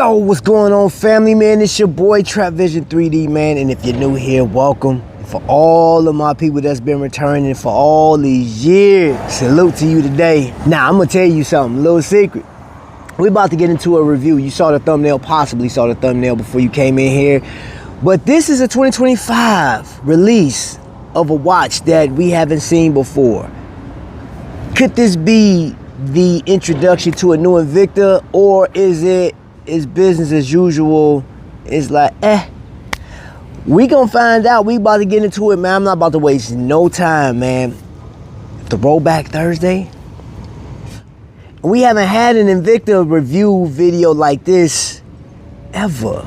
Yo, what's going on, family, man? It's your boy Trap Vision 3D, man. And if you're new here, welcome. For all of my people that's been returning for all these years, salute to you today. Now, I'm gonna tell you something, a little secret. We're about to get into a review. You saw the thumbnail, possibly saw the thumbnail before you came in here. But this is a 2025 release of a watch that we haven't seen before. Could this be the introduction to a new Invicta, or is business as usual? It's like, we gonna find out. We about to get into it, man. I'm not about to waste no time, man. Throwback Thursday. We haven't had an Invicta review video like this ever.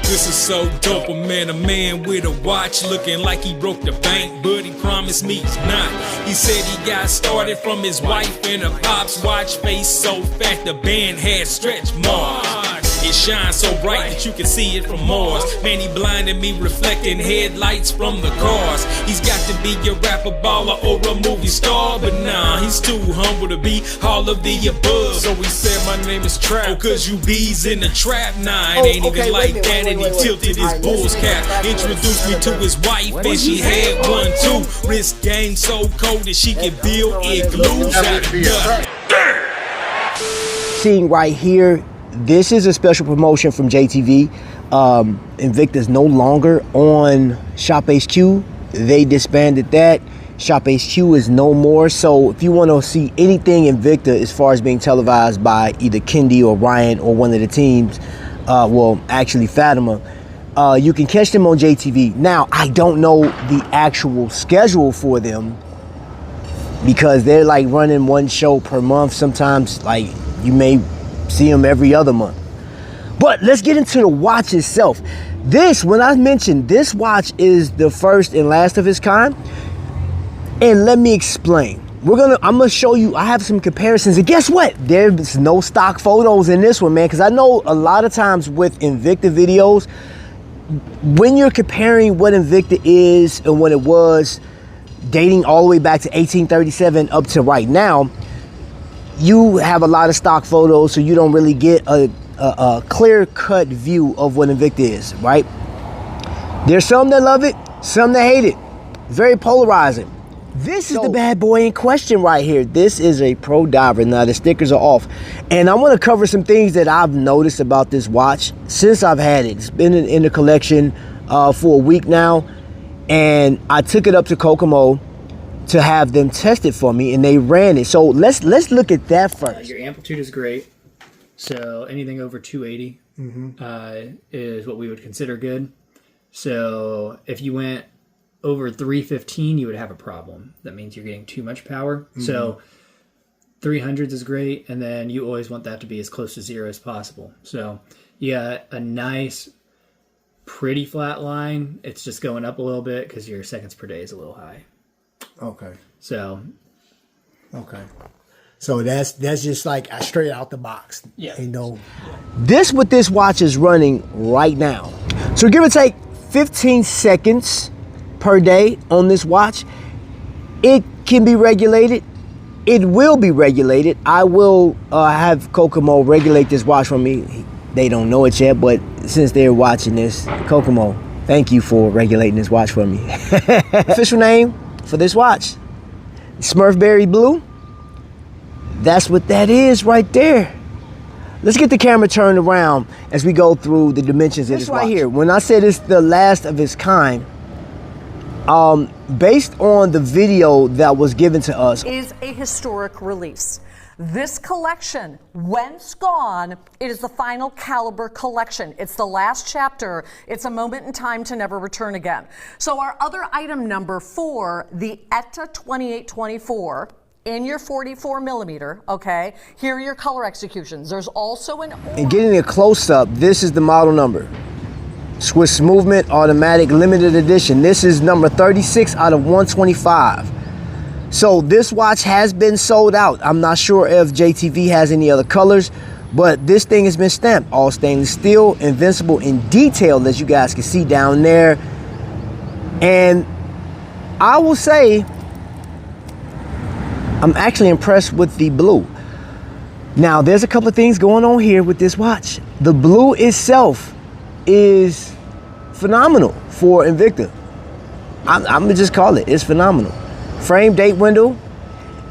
This is so dope, a man with a watch looking like he broke the bank, but he promised me he's not. He said he got started from his wife and a pop's watch, face so fat the band had stretch marks. It shines so bright that you can see it from Mars. Man, he blinded me, reflecting headlights from the cars. He's got to be a rapper, baller, or a movie star, but nah, he's too humble to be all of the above. So he said, my name is Trap, oh, cause you bees in the trap. Nah, it ain't even like that, and he tilted his bull's cap. Introduced me to his wife, and she had one too. Wrist game so cold that she could build igloos out of nothing. Seeing right here, this is a special promotion from JTV. Invicta is no longer on Shop HQ. They disbanded that. Shop HQ is no more. So if you want to see anything Invicta as far as being televised by either Kendi or Ryan or one of the teams, well, actually Fatima, you can catch them on JTV. Now, I don't know the actual schedule for them because they're like running one show per month. Sometimes, like, you may see them every other month. But let's get into the watch itself. This, when I mentioned this watch is the first and last of its kind, and let me explain. I'm gonna show you, I have some comparisons, and guess what? There's no stock photos in this one, man, because I know a lot of times with Invicta videos, when you're comparing what Invicta is and what it was, dating all the way back to 1837 up to right now, you have a lot of stock photos, so you don't really get a clear-cut view of what Invicta is, right? There's some that love it, some that hate it. Very polarizing. This is the bad boy in question right here. This is a Pro Diver. Now, the stickers are off. And I want to cover some things that I've noticed about this watch since I've had it. It's been in the collection for a week now. And I took it up to Kokomo to have them test it for me, and they ran it. So let's look at that first. Your amplitude is great. So anything over 280 is what we would consider good. So if you went over 315, you would have a problem. That means you're getting too much power. So 300s is great, and then you always want that to be as close to zero as possible. So you got a nice, pretty flat line. It's just going up a little bit because your seconds per day is a little high. Okay. So. Okay. So that's just like straight out the box. Yeah. You know. What this watch is running right now. So give or take 15 seconds per day on this watch. It can be regulated. It will be regulated. I will have Kokomo regulate this watch for me. They don't know it yet, but since they're watching this, Kokomo, thank you for regulating this watch for me. Official name for this watch, Smurfberry Blue. That's what that is right there. Let's get the camera turned around as we go through the dimensions of this watch. Right here, when I said it's the last of its kind, based on the video that was given to us, is a historic release. This collection, whence gone, it is the final caliber collection. It's the last chapter. It's a moment in time to never return again. So our other item number 4, the ETA 2824, in your 44 millimeter, okay? Here are your color executions. There's also an... And getting a close-up, this is the model number. Swiss Movement Automatic Limited Edition. This is number 36 out of 125. So this watch has been sold out. I'm not sure if JTV has any other colors, but this thing has been stamped. All stainless steel, invincible in detail, as you guys can see down there. And I will say, I'm actually impressed with the blue. Now, there's a couple of things going on here with this watch. The blue itself is phenomenal for Invicta. I'm gonna just call it, it's phenomenal. Frame date window.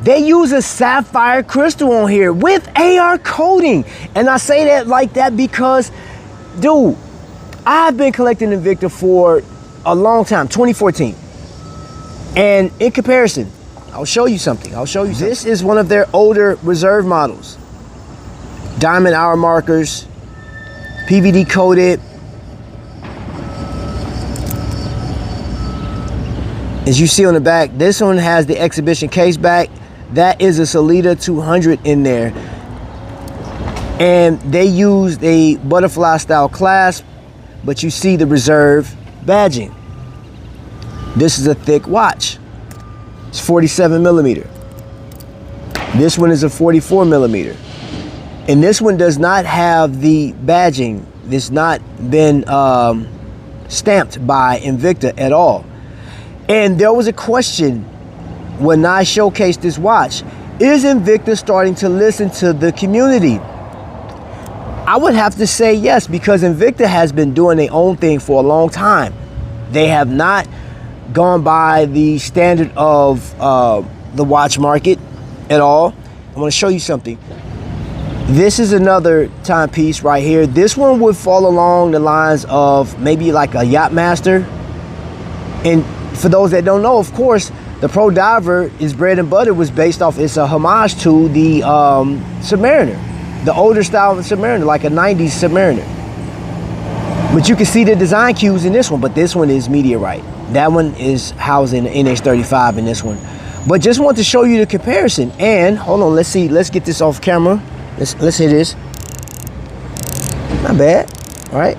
They use a sapphire crystal on here with AR coating. And I say that like that because, dude, I've been collecting Invicta for a long time, 2014. And in comparison, I'll show you something. This is one of their older reserve models. Diamond hour markers, PVD coated. As you see on the back, this one has the exhibition case back. That is a Solita 200 in there. And they used a butterfly style clasp, but you see the reserve badging. This is a thick watch. It's 47 millimeter. This one is a 44 millimeter. And this one does not have the badging. It's not been stamped by Invicta at all. And there was a question when I showcased this watch. Is Invicta starting to listen to the community? I would have to say yes, because Invicta has been doing their own thing for a long time. They have not gone by the standard of the watch market at all. I want to show you something. This is another timepiece right here. This one would fall along the lines of maybe like a Yachtmaster. And for those that don't know, of course, the Pro Diver is bread and butter, was based off, it's a homage to the Submariner, the older style of Submariner, like a 90s Submariner. But you can see the design cues in this one, but this one is meteorite. That one is housing the NH35 in this one. But just want to show you the comparison. And hold on, let's see, let's get this off camera. Let's hit this. Not bad, all right?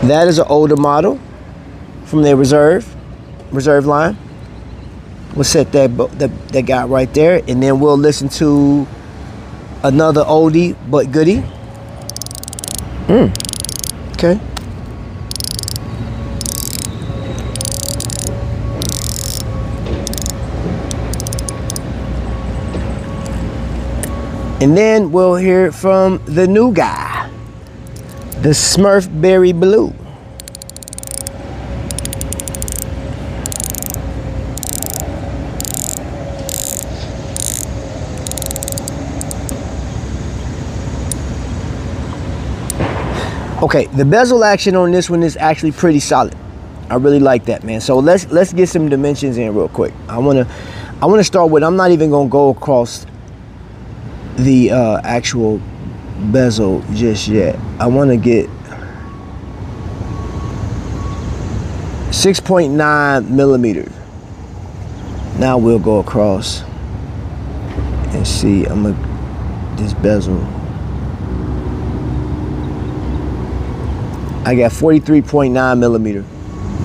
That is an older model from their reserve line. We'll set that guy right there, and then we'll listen to another oldie but goodie. Okay. And then we'll hear from the new guy, the Smurf Berry Blue. Okay, the bezel action on this one is actually pretty solid. I really like that, man. So let's get some dimensions in real quick. I wanna start with, I'm not even gonna go across the actual bezel just yet. I want to get 6.9 millimeters. Now we'll go across and see. This bezel. I got 43.9 millimeter.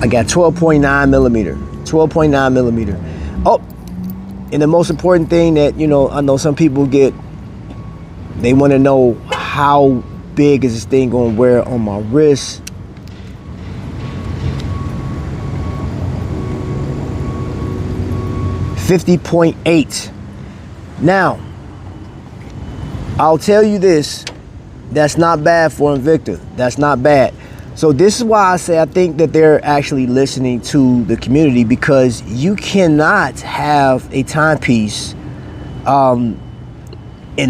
I got 12.9 millimeter. 12.9 millimeter. Oh, and the most important thing that, you know, I know some people get, they want to know how big is this thing going to wear on my wrist. .8. Now, I'll tell you this, that's not bad for Invicta. That's not bad. So this is why I say I think that they're actually listening to the community, because you cannot have a timepiece in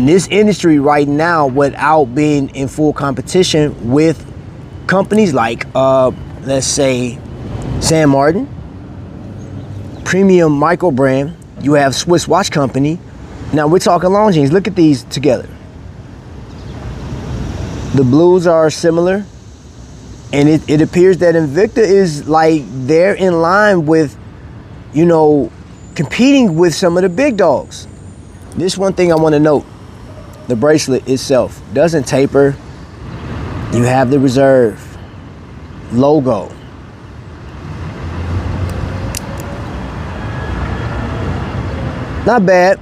this industry right now without being in full competition with companies like, let's say, San Martin, Premium Micro Brand. You have Swiss Watch Company. Now we're talking Longines. Look at these together. The blues are similar, and it appears that Invicta is like, they're in line with, you know, competing with some of the big dogs. This one thing I want to note. The bracelet itself doesn't taper. You have the reserve logo. Not bad.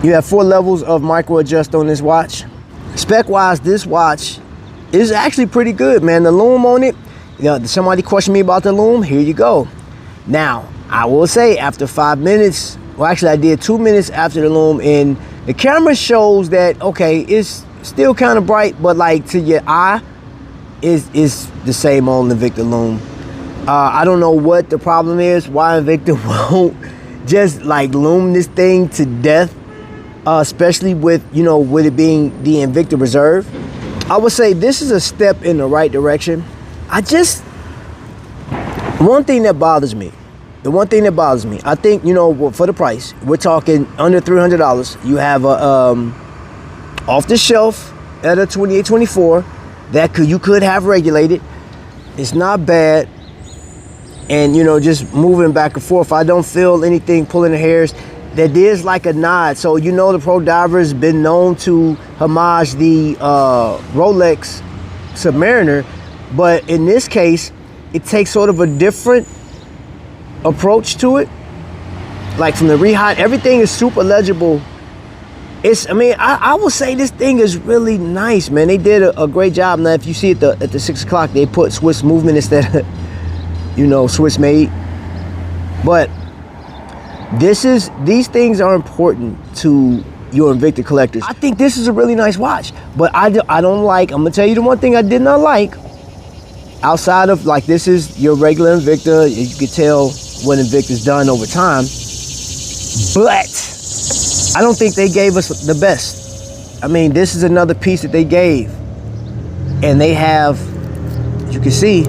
You have 4 levels of micro adjust on this watch. Spec wise, this watch is actually pretty good, man. The Lume on it, you know, somebody questioned me about the Lume. Here you go. Now, I will say, after 5 minutes Well, actually, I did 2 minutes after the Lume, and the camera shows that, okay, it's still kind of bright, but like to your eye, is the same on the Invicta Lume. I don't know what the problem is, why Invicta won't just like lume this thing to death, especially with, you know, with it being the Invicta Reserve. I would say this is a step in the right direction. One thing that bothers me, I think, you know, for the price, we're talking under $300. You have a off the shelf at a 28-24 that you could have regulated. It's not bad. And, you know, just moving back and forth, I don't feel anything pulling the hairs. That is like a nod. So, you know, the Pro Diver has been known to homage the Rolex Submariner, but in this case, it takes sort of a different approach to it. Like from the rehydrate, everything is super legible. I will say this thing is really nice, man. They did a great job. Now, if you see at the 6 o'clock, they put Swiss movement instead of, you know, Swiss made. But these things are important to your Invicta collectors. I think this is a really nice watch, but I don't like, I'm gonna tell you the one thing I did not like, outside of, like, this is your regular Invicta, you can tell what Invicta's done over time, but I don't think they gave us the best. I mean, this is another piece that they gave, and they have, you can see,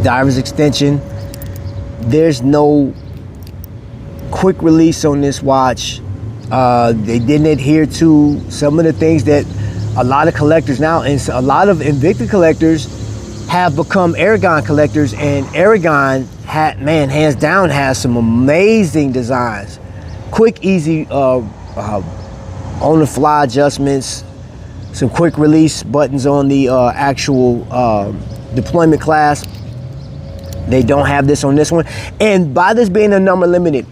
diver's extension. There's no quick release on this watch. They didn't adhere to some of the things that a lot of collectors now, and a lot of Invicta collectors have become Aragon collectors, and Aragon hands down has some amazing designs. Quick, easy, on the fly adjustments, some quick release buttons on the actual deployment class. They don't have this on this one. And by this being a number limited,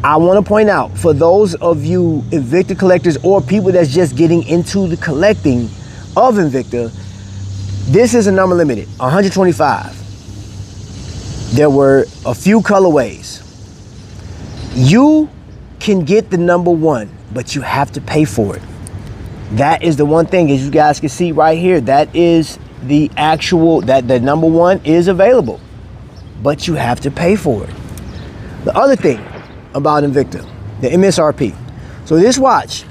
I want to point out, for those of you Invicta collectors or people that's just getting into the collecting of Invicta, this is a number limited, 125. There were a few colorways. You can get the #1, but you have to pay for it. That is the one thing, as you guys can see right here, that is the actual, that the #1 is available, but you have to pay for it. The other thing about Invicta, the MSRP. So this watch,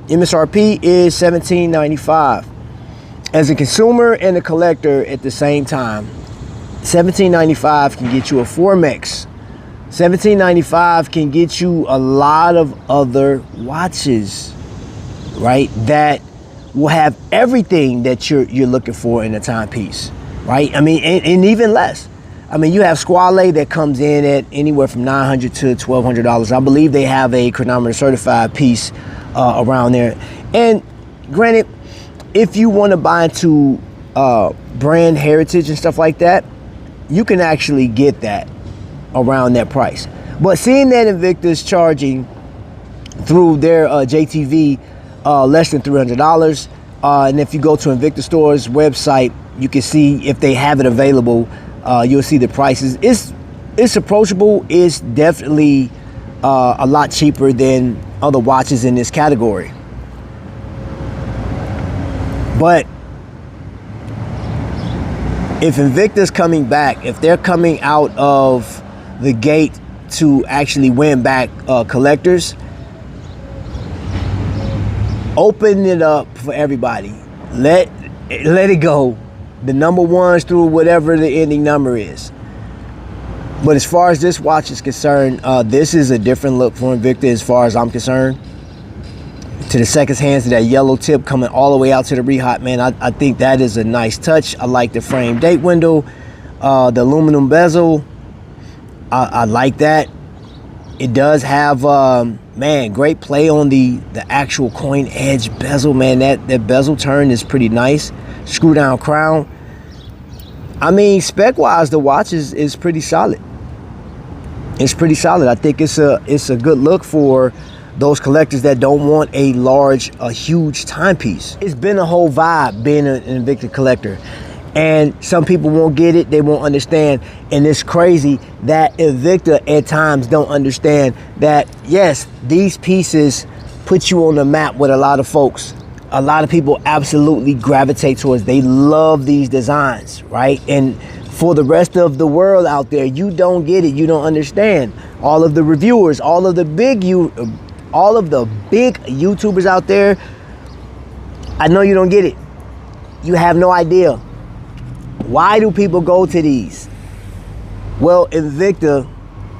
MSRP is $17.95. As a consumer and a collector at the same time, $17.95 can get you a Formex. $17.95 can get you a lot of other watches, right? That will have everything that you're looking for in a timepiece, right? I mean, and even less. I mean, you have Squale that comes in at anywhere from $900 to $1,200. I believe they have a chronometer certified piece around there. And granted, if you want to buy into brand heritage and stuff like that, you can actually get that around that price. But seeing that Invicta is charging through their JTV less than $300, and if you go to Invicta Store's website, you can see if they have it available. You'll see the prices. It's approachable. It's definitely a lot cheaper than other watches in this category. But if Invicta's coming back, if they're coming out of the gate to actually win back collectors, open it up for everybody. Let it go. The #1s through whatever the ending number is. But as far as this watch is concerned, this is a different look for Invicta as far as I'm concerned. To the seconds hands, to that yellow tip coming all the way out to the rehydrate, man, I think that is a nice touch. I like the frame date window, the aluminum bezel. I like that. It does have, man, great play on the actual coin edge bezel, man. That bezel turn is pretty nice. Screw down crown. I mean, spec wise, the watch is pretty solid. It's pretty solid. I think it's a good look for those collectors that don't want a huge timepiece. It's been a whole vibe being an Invicta collector. And some people won't get it, they won't understand. And it's crazy that Invicta at times don't understand that, yes, these pieces put you on the map with a lot of folks. A lot of people absolutely gravitate towards, they love these designs, right? And for the rest of the world out there, you don't get it, you don't understand. All of the reviewers, all of the big YouTubers out there, I know you don't get it. You have no idea. Why do people go to these? Well, Invicta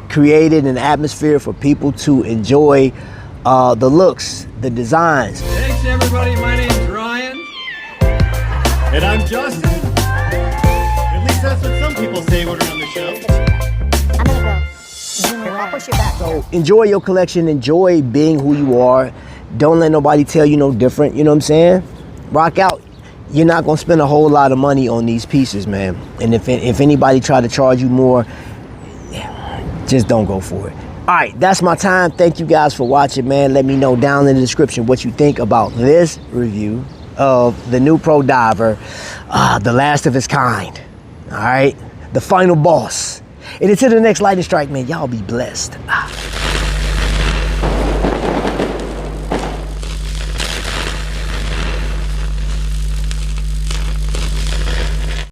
created an atmosphere for people to enjoy the looks, the designs. Thanks everybody, my name's Ryan. And I'm Justin. At least that's what some people say when we're on the show. I'm gonna go zoom away. I'll push you back. So enjoy your collection, enjoy being who you are. Don't let nobody tell you no different, you know what I'm saying? Rock out. You're not gonna spend a whole lot of money on these pieces, man. And if anybody try to charge you more, just don't go for it. All right, that's my time. Thank you guys for watching, man. Let me know down in the description what you think about this review of the new Pro Diver, the last of its kind. All right, the final boss. And until the next lightning strike, man, y'all be blessed.